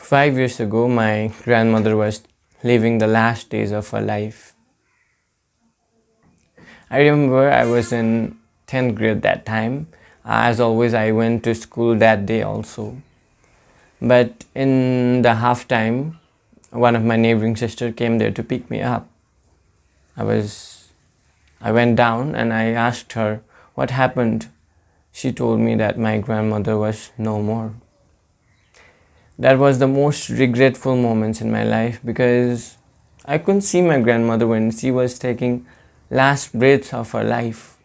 5 years ago, my grandmother was living the last days of her life. I remember I was in 10th grade that time. As always, I went to school that day also. But in the half time, one of my neighboring sister came there to pick me up. I went down and I asked her what happened. She told me that my grandmother was no more. That was the most regretful moments in my life because I couldn't see my grandmother when she was taking last breaths of her life.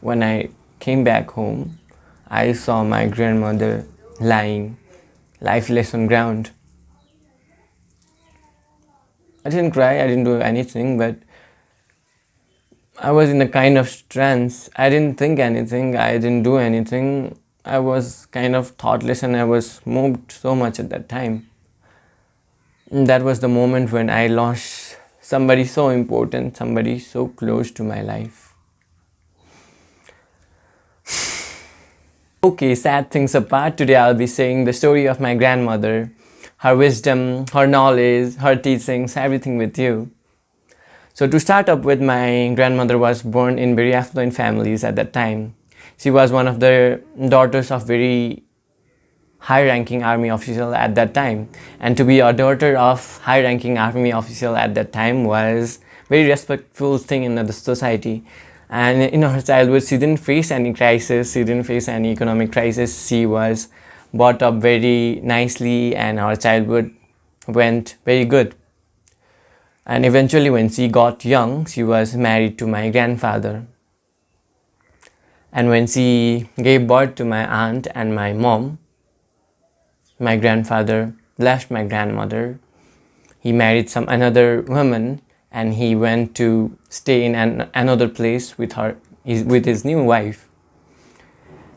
When I came back home, I saw my grandmother lying lifeless on ground. I didn't cry, I didn't do anything, but I was in a kind of trance. I didn't think anything, I didn't do anything. I was kind of thoughtless and I was moved so much at that time. And that was the moment when I lost somebody so important, somebody so close to my life. Okay, sad things apart, today I'll be saying the story of my grandmother, her wisdom, her knowledge, her teachings, everything with you. So to start up with, my grandmother was born in very affluent families at that time. She was one of the daughters of very high-ranking army official at that time. And to be a daughter of high-ranking army official at that time was very respectful thing in the society. And in her childhood, she didn't face any crisis, she didn't face any economic crisis. She was brought up very nicely and her childhood went very good. And eventually when she got young, she was married to my grandfather. And when she gave birth to my aunt and my mom, my grandfather left my grandmother. He married another woman and he went to stay in another place with his new wife.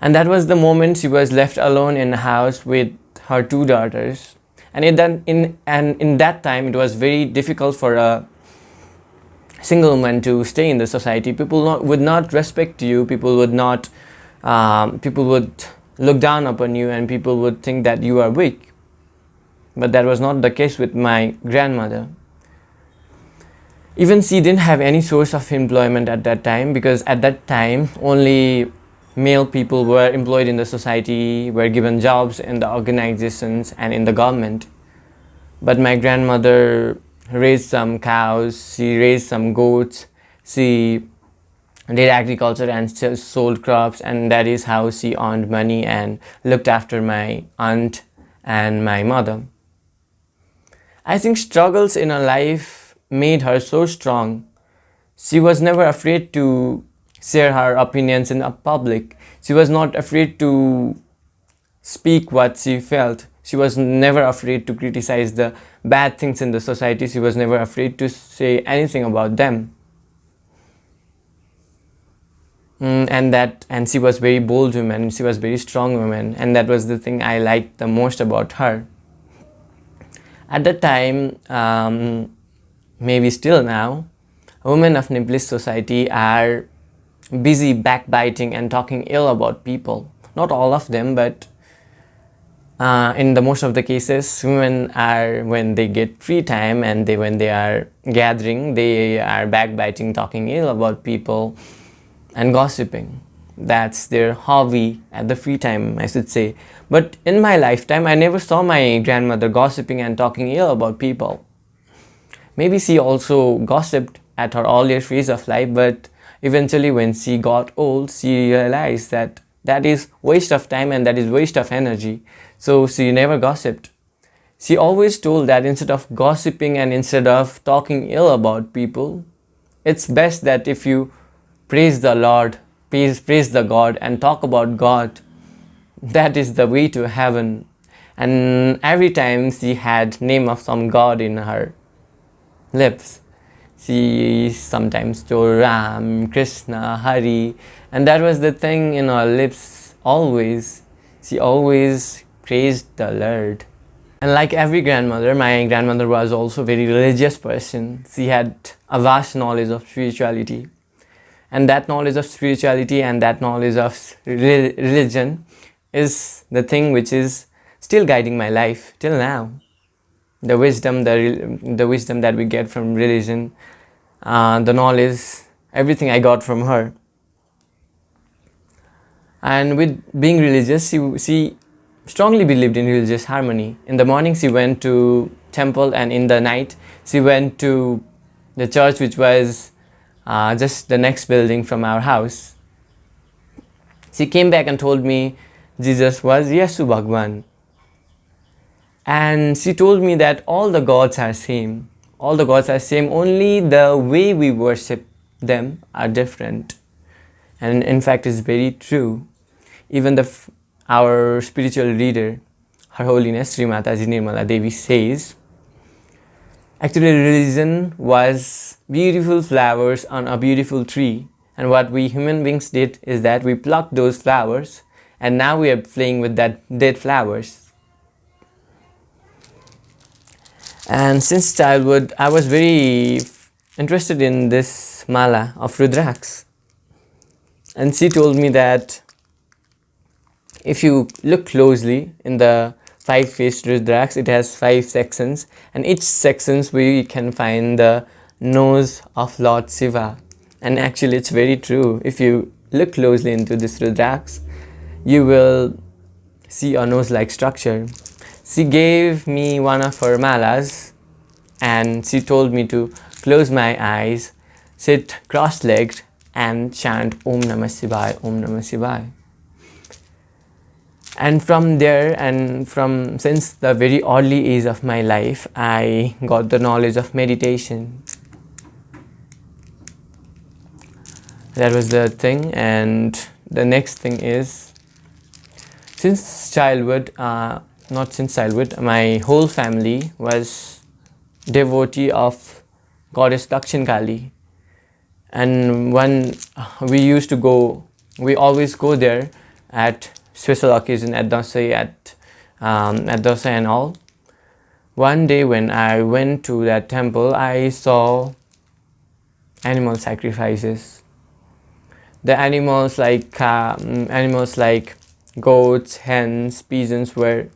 And that was the moment she was left alone in the house with her two daughters. And in that time, it was very difficult for a single woman to stay in the society. People would not respect you. People would look down upon you, and people would think that you are weak. But that was not the case with my grandmother. Even she didn't have any source of employment at that time, because at that time only male people were employed in the society, were given jobs in the organizations and in the government. But my grandmother raised some cows, she raised some goats, she did agriculture and sold crops, and that is how she earned money and looked after my aunt and my mother. I think struggles in her life made her so strong. She was never afraid to share her opinions in the public. She was not afraid to speak what she felt. She was never afraid to criticize the bad things in the society. She was never afraid to say anything about them. And she was very bold woman, she was very strong woman, and that was the thing I liked the most about her. At that time, maybe still now, women of Nepalese society are busy backbiting and talking ill about people. Not all of them, but in the most of the cases, women are, when they get free time and when they are gathering, they are backbiting, talking ill about people and gossiping. That's their hobby at the free time, I should say. But in my lifetime, I never saw my grandmother gossiping and talking ill about people. Maybe she also gossiped at her earlier phase of life, but eventually when she got old, she realized that that is waste of time and that is waste of energy. So she never gossiped. She always told that instead of gossiping and instead of talking ill about people, it's best that if you praise the Lord, praise the God and talk about God, that is the way to heaven. And every time she had name of some God in her lips. She sometimes told Ram, Krishna, Hari, and that was the thing in her lips always. She always praised the Lord. And like every grandmother, my grandmother was also a very religious person. She had a vast knowledge of spirituality. And that knowledge of spirituality and that knowledge of religion is the thing which is still guiding my life till now. The wisdom, the wisdom that we get from religion, the knowledge, everything I got from her. And with being religious, she strongly believed in religious harmony. In the morning she went to temple, and in the night she went to the church, which was just the next building from our house. She came back and told me Jesus was Yesu Bhagwan. And she told me that all the gods are same. All the gods are same, only the way we worship them are different. And in fact, it's very true. Even our spiritual leader, Her Holiness Sri Mataji Nirmala Devi, says, actually religion was beautiful flowers on a beautiful tree. And what we human beings did is that we plucked those flowers, and now we are playing with that dead flowers. And since childhood, I was very interested in this mala of Rudraks. And she told me that if you look closely in the 5-faced Rudraks, it has 5 sections, and each sections we can find the nose of Lord Shiva. And actually it's very true. If you look closely into this Rudraks, you will see a nose-like structure. She gave me one of her malas, and she told me to close my eyes, sit cross-legged, and chant Om Namah Shivaya, Om Namah Shivaya. And from there, and since the very early age of my life, I got the knowledge of meditation. That was the thing. And the next thing is, since childhood, my whole family was devotee of goddess Dakshin Kali. And when we always go there at special occasion, at Dasai, and all. One day when I went to that temple, I saw animal sacrifices. The animals like goats, hens, pigeons were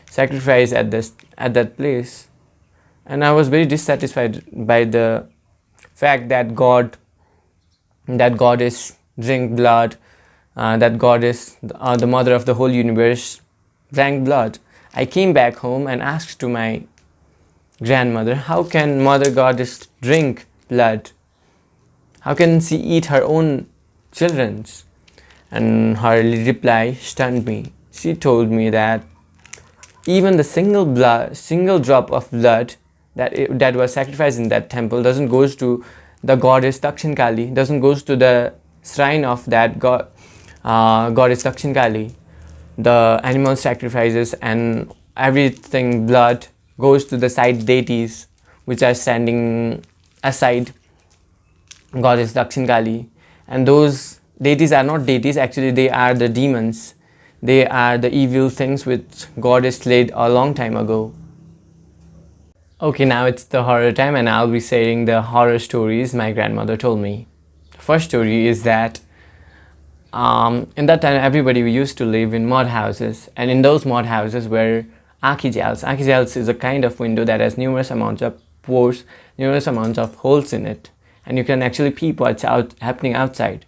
sacrificed at that place, and I was very dissatisfied by the fact that goddess drink blood, that goddess, the mother of the whole universe, drank blood. I came back home and asked to my grandmother, how can Mother Goddess drink blood? How can she eat her own children's? And her reply stunned me. She told me that even the single drop of blood that was sacrificed in that temple doesn't goes to the goddess Dakshin Kali, doesn't goes to the shrine of that goddess Dakshin Kali. The animal sacrifices and everything blood goes to the side deities which are standing aside goddess Dakshin Kali. And those deities are not deities, actually they are the demons. They are the evil things which goddess slayed a long time ago. Okay, now it's the horror time, and I'll be sharing the horror stories my grandmother told me. First story is that in that time everybody used to live in mud houses, and in those mud houses were aakhi jails. Aakhi jails is a kind of window that has numerous amounts of pores, numerous amounts of holes in it, and you can actually peep what's happening outside.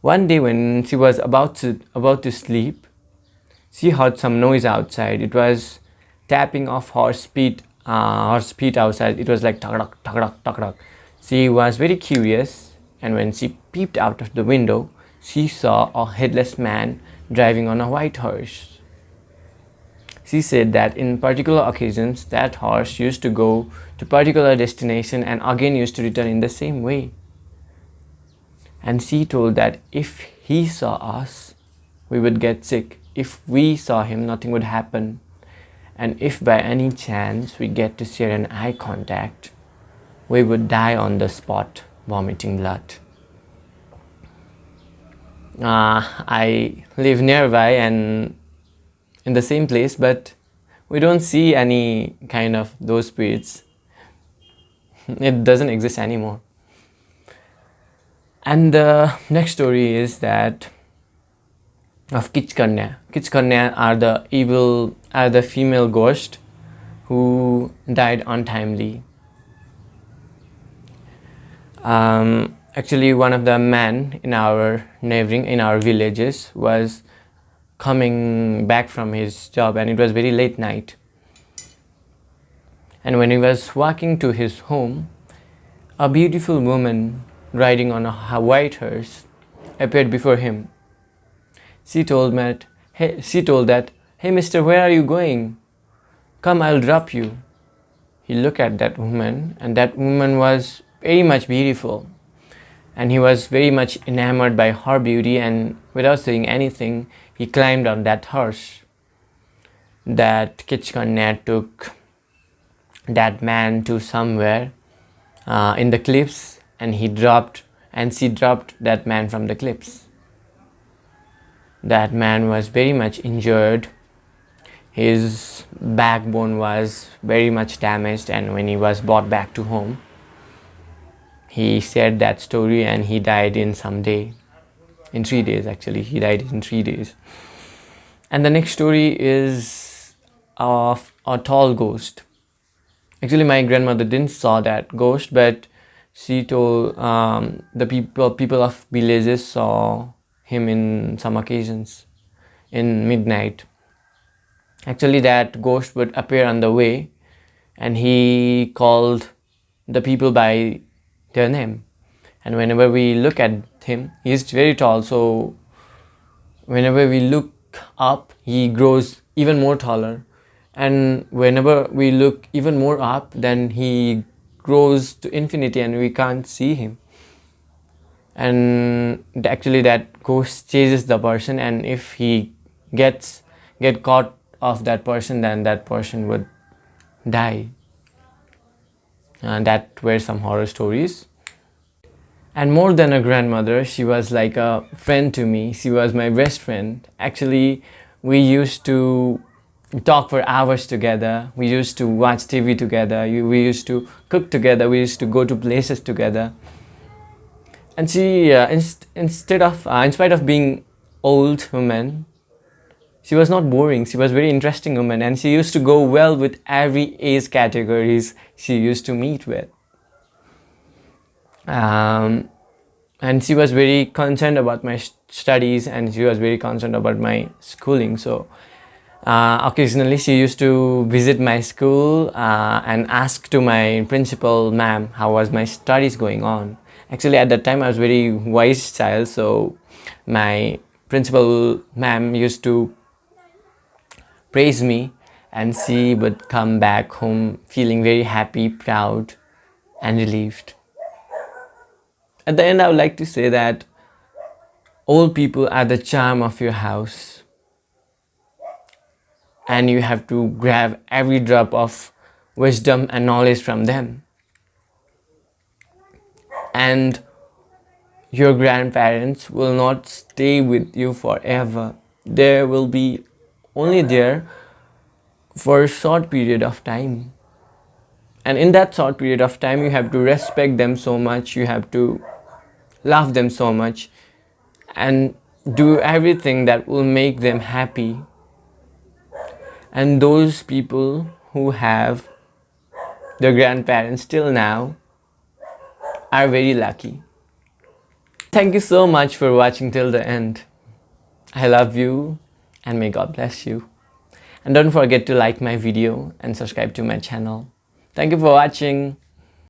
One day when she was about to sleep, she heard some noise outside. It was tapping of horse feet outside. It was like tak tak tak tak. She was very curious, and when she peeped out of the window, she saw a headless man driving on a white horse. She said that in particular occasions that horse used to go to particular destination and again used to return in the same way. And she told that if he saw us, we would get sick. If we saw him, nothing would happen. And if by any chance we get to share an eye contact, we would die on the spot, vomiting blood. I live nearby and in the same place, but we don't see any kind of those spirits. It doesn't exist anymore. And the next story is that of Kichkanya. Kichkanya are the female ghosts who died untimely. Actually, one of the men in our villages was coming back from his job, and it was very late night. And when he was walking to his home, a beautiful woman riding on a white horse appeared before him. She told that, "Hey mister, where are you going? Come, I'll drop you." He looked at that woman, and that woman was very much beautiful. And he was very much enamored by her beauty, and without saying anything, he climbed on that horse. That Kichkanya took that man to somewhere in the cliffs, and she dropped that man from the cliffs. That man was very much injured. His backbone was very much damaged, and when he was brought back to home, he shared that story, and he died in 3 days actually. He died in 3 days. And the next story is of a tall ghost. Actually, my grandmother didn't saw that ghost, but she told the people of villages saw him in some occasions in midnight. Actually, that ghost would appear on the way, and he called the people by their name. And whenever we look at him, he is very tall, so whenever we look up, he grows even more taller. And whenever we look even more up, then he grows to infinity, and we can't see him. And actually, that ghost chases the person, and if he get caught of that person, then that person would die. And that were some horror stories. And more than a grandmother, she was like a friend to me. She was my best friend. Actually, we used to talk for hours together. We used to watch TV together. We used to cook together. We used to go to places together. And she, in spite of being old woman, she was not boring. She was very interesting woman, and she used to go well with every age categories she used to meet with. And she was very concerned about my studies, and she was very concerned about my schooling. So occasionally she used to visit my school and ask to my principal ma'am how was my studies going on. Actually, at that time I was very wise child, so my principal ma'am used to praise me, and she would come back home feeling very happy, proud, and relieved. At the end, I would like to say that old people are the charm of your house, and you have to grab every drop of wisdom and knowledge from them. And your grandparents will not stay with you forever. They will be only there for a short period of time. And in that short period of time, you have to respect them so much, you have to love them so much, and do everything that will make them happy. And those people who have their grandparents till now are very lucky. Thank you so much for watching till the end. I love you, and may God bless you. And don't forget to like my video and subscribe to my channel. Thank you for watching.